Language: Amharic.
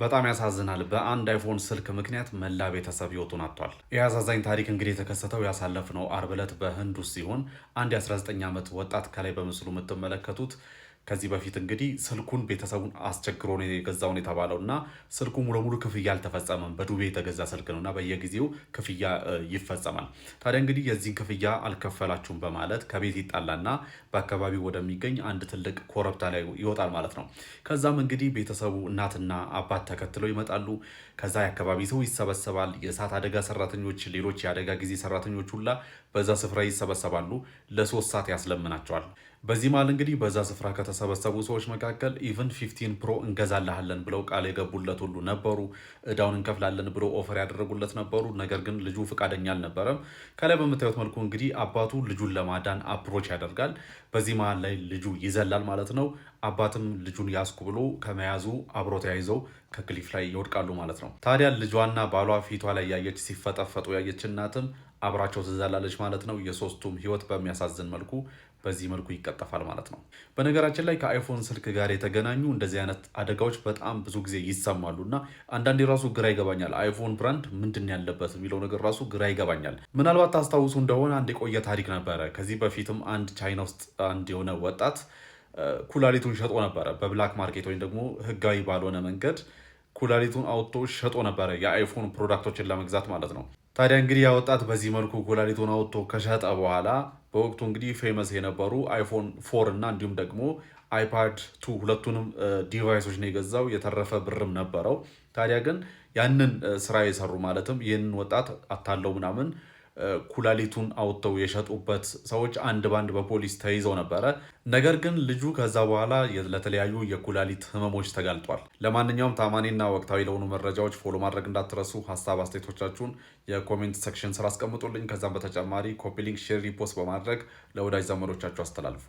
በጣም ያሳዝናል። በአንድ አይፎን ስልክ ምክንያት መላ ቤተሰብ ህይወቱን አጥቷል። ይህ አሳዛኝ ታሪክ እንግዲህ የተከሰተው ያሳለፍነው አርብ ዕለት በህንድ ውስጥ ሲሆን አንድ የ19 ዓመት ወጣት ከላይ በምስሉ የምትመለከቱት ከዚህ በፊት እንግዲህ ስልኩን ቤተሰቡን አስቸግሮ ነው የገዛውን የተባለው እና ስልኩ ሙሉ ለሙሉ ክፍያ አልተፈጸመም። በዱቤ የተገዛ ስልክ ነው እና በየጊዜው ክፍያ ይፈጸማል። ታዲያ እንግዲህ የዚህን ክፍያ አልከፈላችሁም በማለት ከቤት ይጣላና በአካባቢው ወደሚገኝ አንድ ትልቅ ኮረብታ ላይ ይወጣል ማለት ነው። ከዛም እንግዲህ ቤተሰቡ እናትና አባት ተከትለው ይመጣሉ። ከዛ የአካባቢ ሰው ይሰበሰባል። የእሳት አደጋ ሰራተኞች፣ ሌሎች የአደጋ ጊዜ ሰራተኞች ሁላ በዛ ስፍራ ይሰበሰባሉ። ለ3 ሰዓት ያስለምናቸዋል። በዚህ መሃል እንግዲህ በዛ ስፍራ ከተሰበሰቡ ሰዎች መካከል ኢቭን 15 ፕሮ እንገዛልሃለን ብለው ቃል የገቡለት ሁሉ ነበሩ። እዳውን እንከፍላለን ብሎ ኦፈር ያደረጉለት ነበሩ። ነገር ግን ልጁ ፍቃደኛ አልነበረም። ከላይ በምታዩት መልኩ እንግዲህ አባቱ ልጁን ለማዳን አፕሮች ያደርጋል። በዚህ መሃል ላይ ልጁ ይዘላል ማለት ነው። አባትም ልጁን ያስኩ ብሎ ከመያዙ አብሮ ተያይዘው ከክሊፍ ላይ ይወድቃሉ ማለት ነው። ታዲያ ልጇና ባሏ ፊቷ ላይ ያየች ሲፈጠፈጡ ያየች እናትም አብራቸው ትዘላለች ማለት ነው። የሶስቱም ህይወት በሚያሳዝን መልኩ በዚህ መልኩ ይቀጠፋል ማለት ነው። በነገራችን ላይ ከአይፎን ስልክ ጋር የተገናኙ እንደዚህ አይነት አደጋዎች በጣም ብዙ ጊዜ ይሰማሉ እና አንዳንዴ ራሱ ግራ ይገባኛል። አይፎን ብራንድ ምንድን ያለበት የሚለው ነገር ራሱ ግራ ይገባኛል። ምናልባት ታስታውሱ እንደሆነ አንድ የቆየ ታሪክ ነበረ። ከዚህ በፊትም አንድ ቻይና ውስጥ አንድ የሆነ ወጣት ኩላሊቱን ሸጦ ነበረ። በብላክ ማርኬት ወይም ደግሞ ህጋዊ ባልሆነ መንገድ ኩላሊቱን አውጥቶ ሸጦ ነበረ፣ የአይፎን ፕሮዳክቶችን ለመግዛት ማለት ነው። ታዲያ እንግዲህ ያ ወጣት በዚህ መልኩ ኩላሊቱን አውጥቶ ከሸጠ በኋላ በወቅቱ እንግዲህ ፌመስ የነበሩ አይፎን 4 እና እንዲሁም ደግሞ አይፓድ 2 ሁለቱንም ዲቫይሶች ነው የገዛው። የተረፈ ብርም ነበረው። ታዲያ ግን ያንን ስራ የሰሩ ማለትም ይህንን ወጣት አታለው ምናምን ኩላሊቱን አውጥተው የሸጡበት ሰዎች አንድ ባንድ በፖሊስ ተይዘው ነበረ። ነገር ግን ልጁ ከዛ በኋላ ለተለያዩ የኩላሊት ህመሞች ተጋልጧል። ለማንኛውም ታማኒና ወቅታዊ ለሆኑ መረጃዎች ፎሎ ማድረግ እንዳትረሱ። ሀሳብ አስተያየቶቻችሁን የኮሜንት ሴክሽን ስራ አስቀምጡልኝ። ከዛም በተጨማሪ ኮፒ ሊንክ፣ ሼር፣ ሪፖስት በማድረግ ለወዳጅ ዘመዶቻችሁ አስተላልፉ።